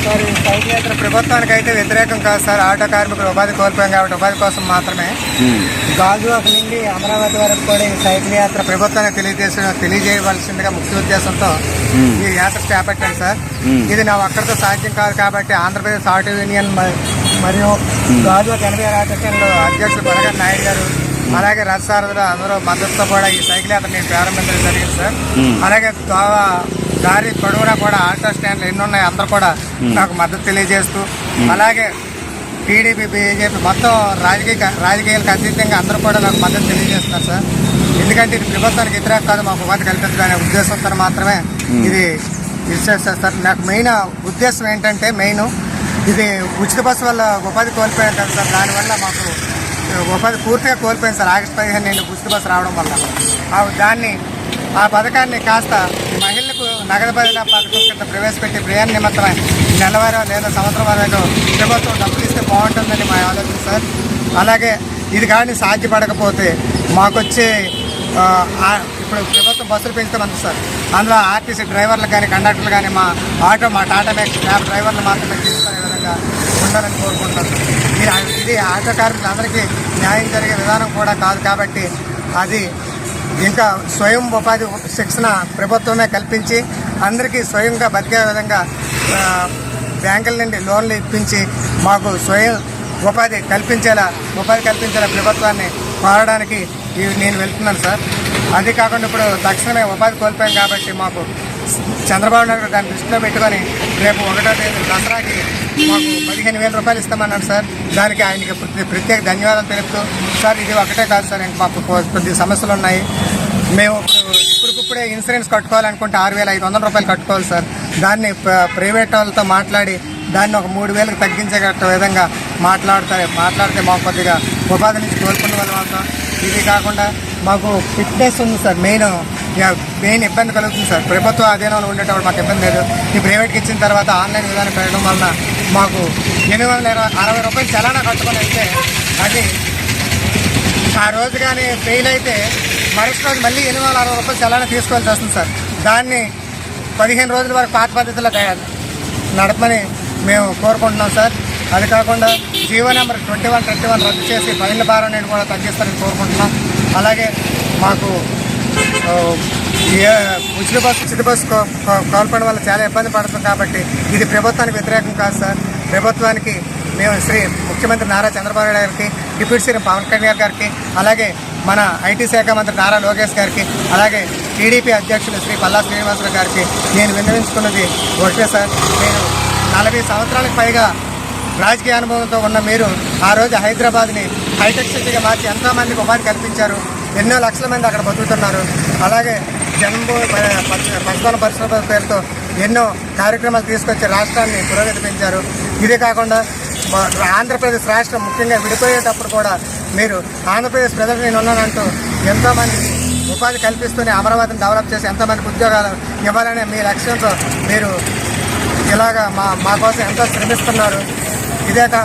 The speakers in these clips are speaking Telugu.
సార్ ఈ సైకిల్ యాత్ర ప్రభుత్వానికి అయితే వ్యతిరేకం కాదు సార్. ఆటో కార్మికులు ఉపాధి కోల్పోయాం కాబట్టి ఉపాధి కోసం మాత్రమే. గాజువాక నుండి అమరావతి వరకు కూడా ఈ సైకిల్ యాత్ర ప్రభుత్వానికి తెలియజేయవలసిందిగా ముఖ్య ఉద్దేశంతో ఈ యాత్ర చేపట్టాను సార్. ఇది నా ఒక్కడితో సాధ్యం కాదు కాబట్టి ఆంధ్రప్రదేశ్ ఆటో యూనియన్ మరియు గాజువాక 80 ఆటో స్టాండ్లో అధ్యక్షులు బలగన్ నాయుడు గారు అలాగే రథసారథులు అందరూ మద్దతుతో కూడా ఈ సైకిల్ యాత్ర నేను ప్రారంభించడం జరిగింది సార్. అలాగే దారి పొడవునా కూడా ఆటో స్టాండ్లు ఎన్ని ఉన్నాయి అందరూ కూడా నాకు మద్దతు తెలియజేస్తూ, అలాగే టీడీపీ బీజేపీ మొత్తం రాజకీయాలకు అతీతంగా అందరూ కూడా నాకు మద్దతు తెలియజేస్తున్నారు సార్. ఎందుకంటే ఇది ప్రభుత్వానికి వ్యతిరేకం కాదు, మాకు ఉపాధి కల్పించాలనే ఉద్దేశంతో మాత్రమే ఇది చేస్తారు సార్. నాకు మెయిన్ ఉద్దేశం ఏంటంటే ఇది ఉచిత బస్సు వల్ల ఉపాధి కోల్పోయాను కదా సార్. దానివల్ల మాకు ఉపాధి పూర్తిగా కోల్పోయింది సార్. ఆగస్టు 15 నేను ఉచిత బస్సు రావడం వల్ల ఆ పథకాన్ని కాస్త మహిళలకు నగదు బదిలీ పథకం కింద ప్రవేశపెట్టి ప్రయాణ నిమిత్తమై నెలవారో లేదా సంవత్సరం వరకు ప్రభుత్వం డబ్బులు ఇస్తే బాగుంటుందని మా ఆలోచన సార్. అలాగే ఇది కానీ సాధ్యపడకపోతే మాకొచ్చే ఇప్పుడు ప్రభుత్వం బస్సులు పెంచుతామంది సార్. అందులో ఆర్టీసీ డ్రైవర్లు కానీ కండక్టర్లు కానీ మా టాటా మ్యాక్స్ క్యాబ్ డ్రైవర్లు మాత్రమే తీసుకునే విధంగా ఉండాలని కోరుకుంటారు. ఇది ఆటో కార్మికులందరికీ న్యాయం జరిగే విధానం కూడా కాదు కాబట్టి అది ఇంకా స్వయం ఉపాధి శిక్షణ ప్రభుత్వమే కల్పించి అందరికీ స్వయంగా బతికే విధంగా బ్యాంకుల నుండి లోన్లు ఇప్పించి మాకు స్వయం ఉపాధి కల్పించేలా ప్రభుత్వాన్ని కోరడానికి నేను వెళ్తున్నాను సార్. అది కాకుండా ఇప్పుడు తక్షణమే ఉపాధి కోల్పోయాం కాబట్టి మాకు చంద్రబాబు నాయుడు దాన్ని దృష్టిలో పెట్టుకొని రేపు 1వ తేదీ దసరాకి మాకు 15,000 రూపాయలు ఇస్తామన్నాడు సార్. దానికి ఆయనకి ప్రత్యేక ధన్యవాదాలు తెలుపుతూ, సార్ ఇది ఒకటే కాదు సార్, ఇంక మాకు కొద్ది సమస్యలు ఉన్నాయి. మేము ఇప్పుడే ఇన్సూరెన్స్ కట్టుకోవాలనుకుంటే 6,500 రూపాయలు కట్టుకోవాలి సార్. దాన్ని ప్రైవేట్ వాళ్ళతో మాట్లాడి దాన్ని ఒక 3,000కి తగ్గించే విధంగా మాట్లాడితే మాకు కొద్దిగా ఉపాధి నుంచి కోల్పోయిన వాళ్ళు అవుతాం. ఇది కాకుండా మాకు ఫిట్నెస్ ఉంది సార్. మెయిన్ ఇబ్బంది కలుగుతుంది సార్. ప్రభుత్వ అధీనంలో ఉండేటప్పుడు మాకు ఇబ్బంది లేదు. ఈ ప్రైవేట్కి ఇచ్చిన తర్వాత ఆన్లైన్ విధానం పెట్టడం వలన మాకు 860 రూపాయలు చలానా కట్టుకొని అయితే అది ఆ రోజు కానీ ఫెయిల్ అయితే మరుసటి రోజు మళ్ళీ 860 రూపాయలు చలానా తీసుకోవాల్సి వస్తుంది సార్. దాన్ని 15 రోజుల వరకు పాత పద్ధతిలో నడపమని మేము కోరుకుంటున్నాం సార్. అది కాకుండా జీవో నెంబర్ 2121 రద్దు చేసి ఫైన్ల భారం నేను కూడా తగ్గిస్తారని కోరుకుంటున్నాం. అలాగే మాకు ఉచిత బస్సు కోల్పోవడం వల్ల చాలా ఇబ్బంది పడుతుంది కాబట్టి ఇది ప్రభుత్వానికి వ్యతిరేకం కాదు సార్. ప్రభుత్వానికి మేము ముఖ్యమంత్రి నారా చంద్రబాబు నాయుడు గారికి, డిప్యూటీ సీఎం పవన్ కళ్యాణ్ గారికి, అలాగే మన ఐటీ శాఖ మంత్రి నారా లోకేష్ గారికి, అలాగే టీడీపీ అధ్యక్షులు శ్రీ పల్లా శ్రీనివాసరావు గారికి నేను విన్నవించుకున్నది ఒకటే సార్. నేను 40 సంవత్సరాలకు పైగా రాజకీయ అనుభవంతో ఉన్న మీరు ఆ రోజు హైదరాబాద్ని హైటెక్ సిటీగా మార్చి ఎంతోమందికి ఉపాధి కల్పించారు. ఎన్నో లక్షల మంది అక్కడ బతుకుతున్నారు. అలాగే పశుధన పరిశ్రమ పేరుతో ఎన్నో కార్యక్రమాలు తీసుకొచ్చి రాష్ట్రాన్ని పురోగతి పెంచారు. ఇదే కాకుండా ఆంధ్రప్రదేశ్ రాష్ట్రం ముఖ్యంగా విడిపోయేటప్పుడు కూడా మీరు ఆంధ్రప్రదేశ్ ప్రజలు నేను ఉన్నానంటూ ఎంతోమంది ఉపాధి కల్పిస్తూనే అమరావతిని డెవలప్ చేసి ఎంతోమందికి ఉద్యోగాలు ఇవ్వాలనే మీ లక్ష్యంతో మీరు ఇలాగా మా కోసం ఎంతో శ్రమిస్తున్నారు. ఇదేక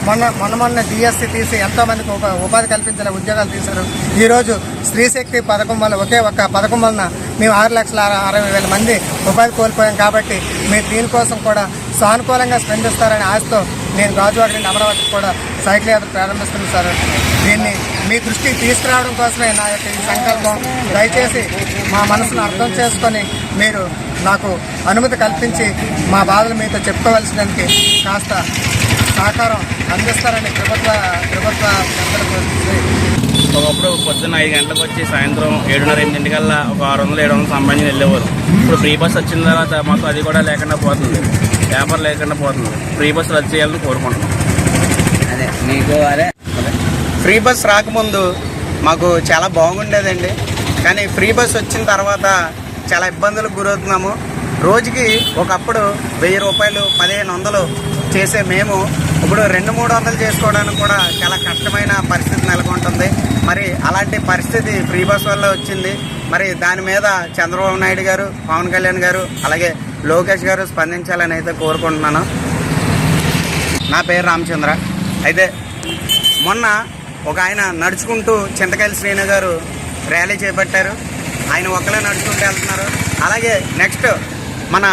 మొన్న డిఎస్సి తీసి ఎంతోమందికి ఉపాధి కల్పించిన ఉద్యోగాలు తీశారు. ఈరోజు స్త్రీశక్తి పథకం వల్ల ఒకే ఒక్క పథకం వలన మేము 6,60,000 మంది ఉపాధి కోల్పోయాం కాబట్టి మీరు దీనికోసం కూడా సానుకూలంగా స్పందిస్తారనే ఆశతో నేను గాజువాక నుండి అమరావతికి కూడా సైకిల్ యాత్ర ప్రారంభిస్తున్నాను సార్. దీన్ని మీ దృష్టికి తీసుకురావడం కోసమే నా యొక్క ఈ సంకల్పం. దయచేసి మా మనసును అర్థం చేసుకొని మీరు నాకు అనుమతి కల్పించి మా బాధలు మీతో చెప్పుకోవలసినందుకు కాస్త సహకారం అందిస్తారని ప్రభుత్వ ఒకప్పుడు పొద్దున్న 5 గంటలకు వచ్చి సాయంత్రం 7:30-8 కల్లా ఒక 600-700 సంపాదించి వెళ్ళేవారు. ఇప్పుడు ఫ్రీ బస్ వచ్చిన తర్వాత మాకు అది కూడా లేకుండా పోతుంది, పేపర్ లేకుండా పోతుంది. ఫ్రీ బస్ రద్దు చేయాలని కోరుకుంటున్నాం. ఫ్రీ బస్ రాకముందు మాకు చాలా బాగుండేదండి. కానీ ఫ్రీ బస్ వచ్చిన తర్వాత చాలా ఇబ్బందులకు గురవుతున్నాము. రోజుకి ఒకప్పుడు 1000 రూపాయలు 1500 చేసే మేము ఇప్పుడు 200-300 చేసుకోవడానికి కూడా చాలా కష్టమైన పరిస్థితి నెలకొంటుంది. మరి అలాంటి పరిస్థితి ఫ్రీ బస్ వల్ల వచ్చింది. మరి దాని మీద చంద్రబాబు నాయుడు గారు, పవన్ కళ్యాణ్ గారు, అలాగే లోకేష్ గారు స్పందించాలని అయితే కోరుకుంటున్నాను. నా పేరు రామచంద్ర. అయితే మొన్న ఒక ఆయన నడుచుకుంటూ చింతకాయల శ్రీను గారు ర్యాలీ చేపట్టారు. ఆయన ఒక్కలే నడుచుకుంటూ వెళ్తున్నారు. అలాగే నెక్స్ట్ మన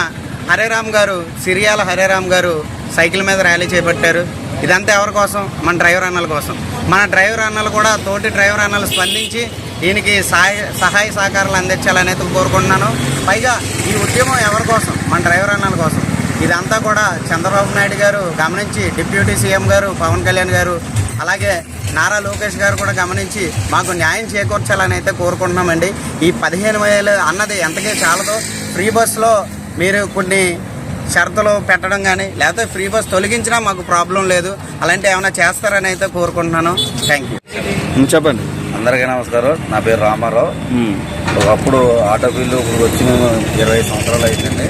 హరేరామ్ గారు, సిరియాల హరేరామ్ గారు సైకిల్ మీద ర్యాలీ చేపట్టారు. ఇదంతా ఎవరి కోసం? మన డ్రైవర్ అన్నల కోసం. మన డ్రైవర్ అన్నలు కూడా తోటి డ్రైవర్ అన్నలు స్పందించి దీనికి సహాయ సహకారాలు అందించాలని అయితే కోరుకుంటున్నాను. పైగా ఈ ఉద్యమం ఎవరి కోసం? మన డ్రైవర్ అన్నల కోసం. ఇదంతా కూడా చంద్రబాబు నాయుడు గారు గమనించి, డిప్యూటీ సీఎం గారు పవన్ కళ్యాణ్ గారు, అలాగే నారా లోకేష్ గారు కూడా గమనించి మాకు న్యాయం చేకూర్చాలని అయితే కోరుకుంటున్నామండి. ఈ 15,000 అన్నది ఎంతకీ చాలదు. ఫ్రీ బస్సులో మీరు కొన్ని షరతులు పెట్టడం కానీ, లేకపోతే ఫ్రీ బస్ తొలగించినా మాకు ప్రాబ్లం లేదు. అలాంటి ఏమైనా చేస్తారని అయితే కోరుకుంటున్నాను. Thank you. చెప్పండి. అందరికీ నమస్కారం. నా పేరు రామారావు. ఒకప్పుడు ఆటో ఫీల్డ్ ఇప్పుడు వచ్చి మేము 20 సంవత్సరాలు అయిందండి.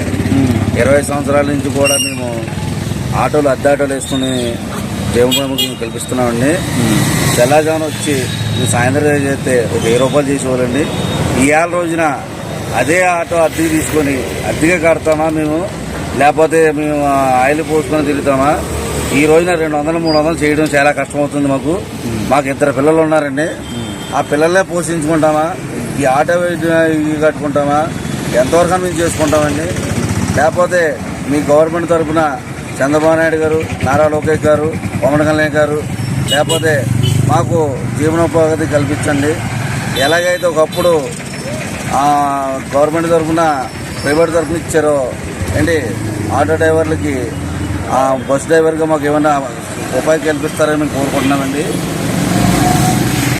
20 సంవత్సరాల నుంచి కూడా మేము ఆటోలు అద్దె ఆటోలు వేసుకుని దేవుని కల్పిస్తున్నామండి. తెల్లజామున వచ్చి సాయంత్రం చేస్తే ఒక 1000 రూపాయలు చేసేవాళ్ళండి. ఇవాళ రోజున అదే ఆటో అద్దెకి తీసుకొని అద్దెగా కడతామా మేము, లేకపోతే మేము ఆయిల్ పోసుకొని తిరుగుతామా? ఈ రోజున 200-300 చేయడం చాలా కష్టమవుతుంది మాకు. 2 పిల్లలు ఉన్నారండి. ఆ పిల్లలే పోషించుకుంటామా? ఈ ఆటో ఇవి కట్టుకుంటామా? ఎంతవరకు మేము చేసుకుంటామండి? లేకపోతే మీ గవర్నమెంట్ తరఫున చంద్రబాబు నాయుడు గారు, నారా లోకేష్ గారు, పవన్ కళ్యాణ్ గారు, లేకపోతే మాకు జీవనోపాధి కల్పించండి. ఎలాగైతే ఒకప్పుడు గవర్నమెంట్ తరఫున ప్రైవేట్ తరఫున ఇచ్చారో ఏంటి ఆటో డ్రైవర్లకి, బస్ డ్రైవర్గా మాకు ఏమైనా ఉపాధి కల్పిస్తారని మేము కోరుకుంటున్నామండి.